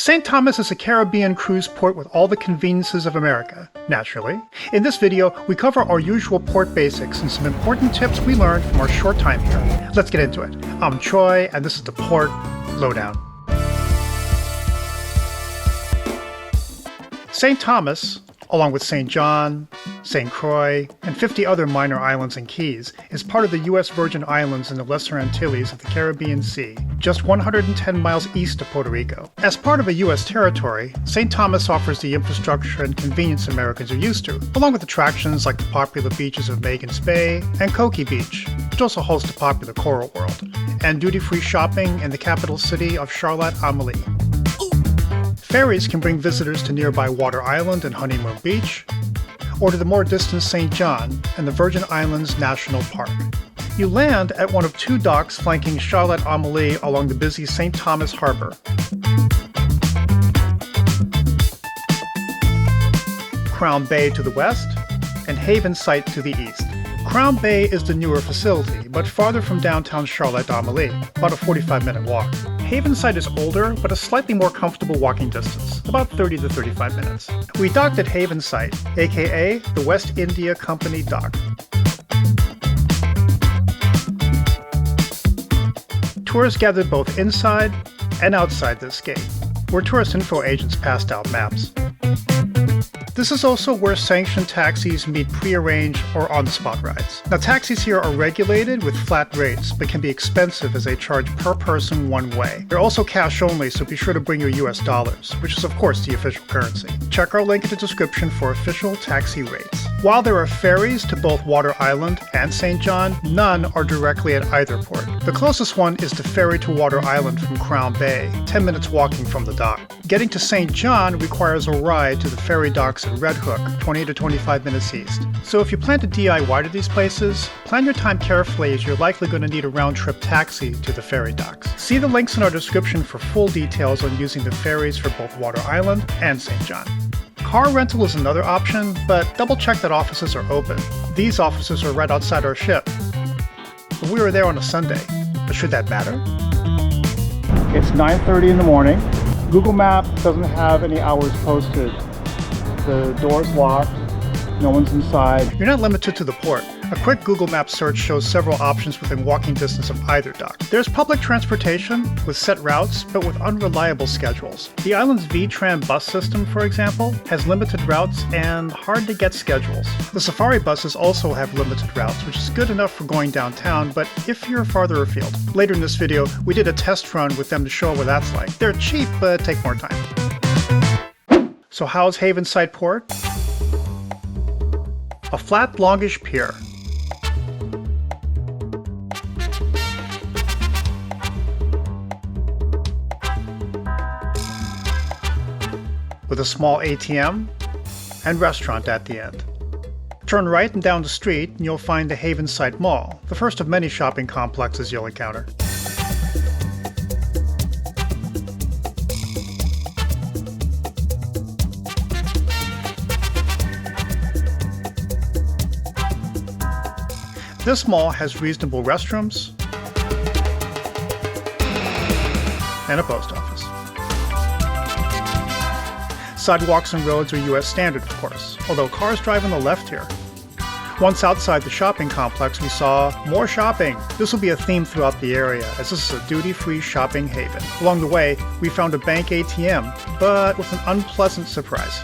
St. Thomas is a Caribbean cruise port with all the conveniences of America, naturally. In this video, we cover our usual port basics and some important tips we learned from our short time here. Let's get into it. I'm Troy, and this is the Port Lowdown. St. Thomas, along with St. John, St. Croix, and 50 other minor islands and keys, is part of the U.S. Virgin Islands in the Lesser Antilles of the Caribbean Sea, just 110 miles east of Puerto Rico. As part of a U.S. territory, St. Thomas offers the infrastructure and convenience Americans are used to, along with attractions like the popular beaches of Magens Bay and Coki Beach, which also hosts the popular Coral World, and duty-free shopping in the capital city of Charlotte Amalie. Ferries can bring visitors to nearby Water Island and Honeymoon Beach, or to the more distant St. John and the Virgin Islands National Park. You land at one of two docks flanking Charlotte Amalie along the busy St. Thomas Harbor. Crown Bay to the west, and Havensight to the east. Crown Bay is the newer facility, but farther from downtown Charlotte Amalie, about a 45-minute walk. Havensight is older, but a slightly more comfortable walking distance, about 30 to 35 minutes. We docked at Havensight, aka the West India Company Dock. Tourists gathered both inside and outside this gate, where tourist info agents passed out maps. This is also where sanctioned taxis meet pre-arranged or on-the-spot rides. Now, taxis here are regulated with flat rates, but can be expensive as they charge per person one way. They're also cash only, so be sure to bring your US dollars, which is of course the official currency. Check our link in the description for official taxi rates. While there are ferries to both Water Island and St. John, none are directly at either port. The closest one is the ferry to Water Island from Crown Bay, 10 minutes walking from the dock. Getting to St. John requires a ride to the ferry docks at Red Hook, 20 to 25 minutes east. So if you plan to DIY to these places, plan your time carefully as you're likely going to need a round-trip taxi to the ferry docks. See the links in our description for full details on using the ferries for both Water Island and St. John. Car rental is another option, but double check that offices are open. These offices are right outside our ship. But we were there on a Sunday, but should that matter? It's 9:30 in the morning. Google Maps doesn't have any hours posted. The door's locked, no one's inside. You're not limited to the port. A quick Google Maps search shows several options within walking distance of either dock. There's public transportation with set routes, but with unreliable schedules. The island's VITRAN bus system, for example, has limited routes and hard-to-get schedules. The safari buses also have limited routes, which is good enough for going downtown, but if you're farther afield. Later in this video, we did a test run with them to show what that's like. They're cheap, but take more time. So how's Havensight Port? A flat, longish pier. With a small ATM and restaurant at the end. Turn right and down the street and you'll find the Havensight Mall, the first of many shopping complexes you'll encounter. This mall has reasonable restrooms and a post office. Sidewalks and roads are US standard, of course, although cars drive on the left here. Once outside the shopping complex, we saw more shopping. This will be a theme throughout the area, as this is a duty-free shopping haven. Along the way, we found a bank ATM, but with an unpleasant surprise.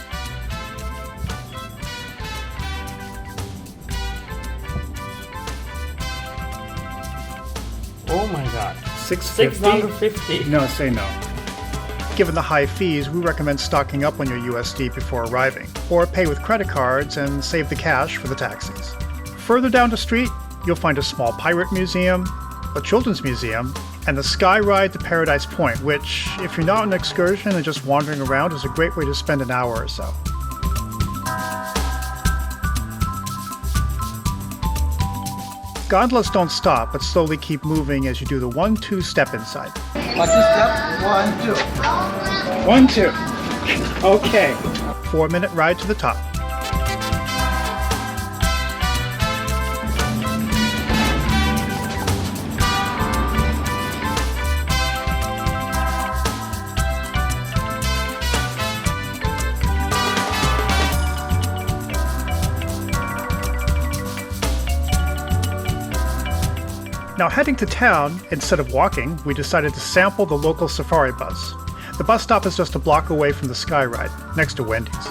Oh my god. $650? No, say no. Given the high fees, we recommend stocking up on your USD before arriving, or pay with credit cards and save the cash for the taxis. Further down the street, you'll find a small pirate museum, a children's museum, and the SkyRide to Paradise Point, which, if you're not on an excursion and just wandering around, is a great way to spend an hour or so. Gondolas don't stop, but slowly keep moving as you do the 1-2 step inside. Watch your step, 1, 2. 1, 2. Okay. 4-minute ride to the top. Now heading to town, instead of walking, we decided to sample the local safari bus. The bus stop is just a block away from the SkyRide, next to Wendys.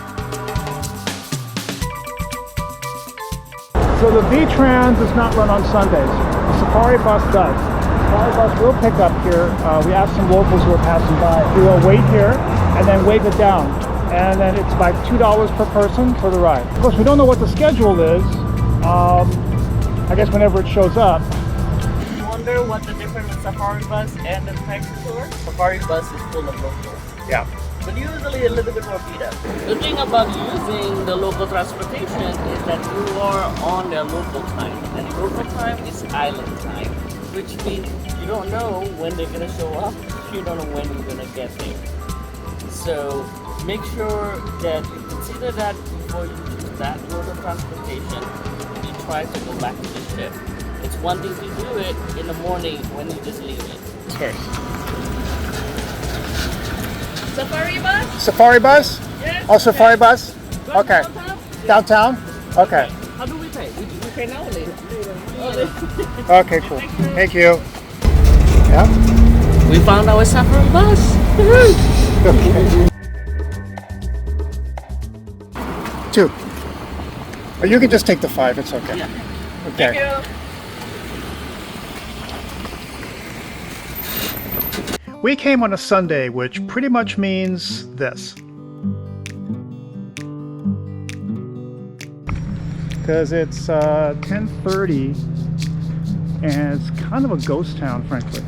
So the VITRAN does not run on Sundays. The safari bus does. The safari bus will pick up here. We asked some locals who are passing by. We will wait here and then wave it down. And then it's like $2 per person for the ride. Of course, we don't know what the schedule is. I guess whenever it shows up. Wonder what the difference with safari bus and the taxi tour? Safari bus is full of locals. Yeah. But usually a little bit more beat up. The thing about using the local transportation is that you are on their local time. And local time is island time, which means you don't know when they're gonna show up. You don't know when you're gonna get there. So make sure that you consider that before you choose that mode of transportation. You try to go back to the ship. It's one thing to do it in the morning when you just leave it. Okay. Safari bus? Safari bus? Yes. Oh, safari bus? Going Okay. Downtown? Downtown? Okay. How do we pay? We pay now or later? Okay, cool. Thank you. Yeah? We found our safari bus. Okay. 2. Or you can just take the 5, it's okay. Yeah. Okay. Thank you. We came on a Sunday, which pretty much means this. Because it's 10:30 and it's kind of a ghost town, frankly.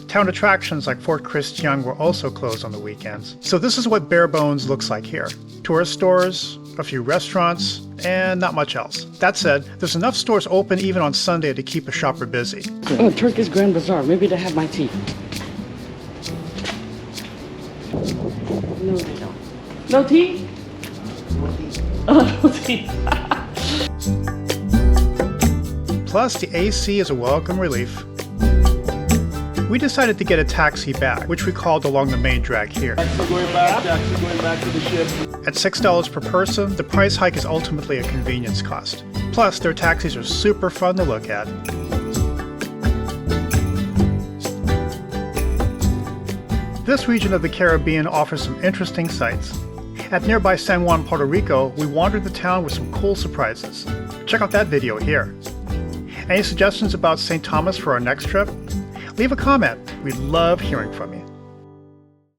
Town attractions like Fort Christian were also closed on the weekends. So this is what bare bones looks like here. Tourist stores, a few restaurants, and not much else. That said, there's enough stores open even on Sunday to keep a shopper busy. Oh, Turkish Grand Bazaar. Maybe they have my tea. No, they don't. No tea? Oh, no tea. Plus, the AC is a welcome relief. We decided to get a taxi back, which we called along the main drag here. Taxi going back to the ship. At $6 per person, the price hike is ultimately a convenience cost. Plus, their taxis are super fun to look at. This region of the Caribbean offers some interesting sights. At nearby San Juan, Puerto Rico, we wandered the town with some cool surprises. Check out that video here. Any suggestions about St. Thomas for our next trip? Leave a comment. We'd love hearing from you.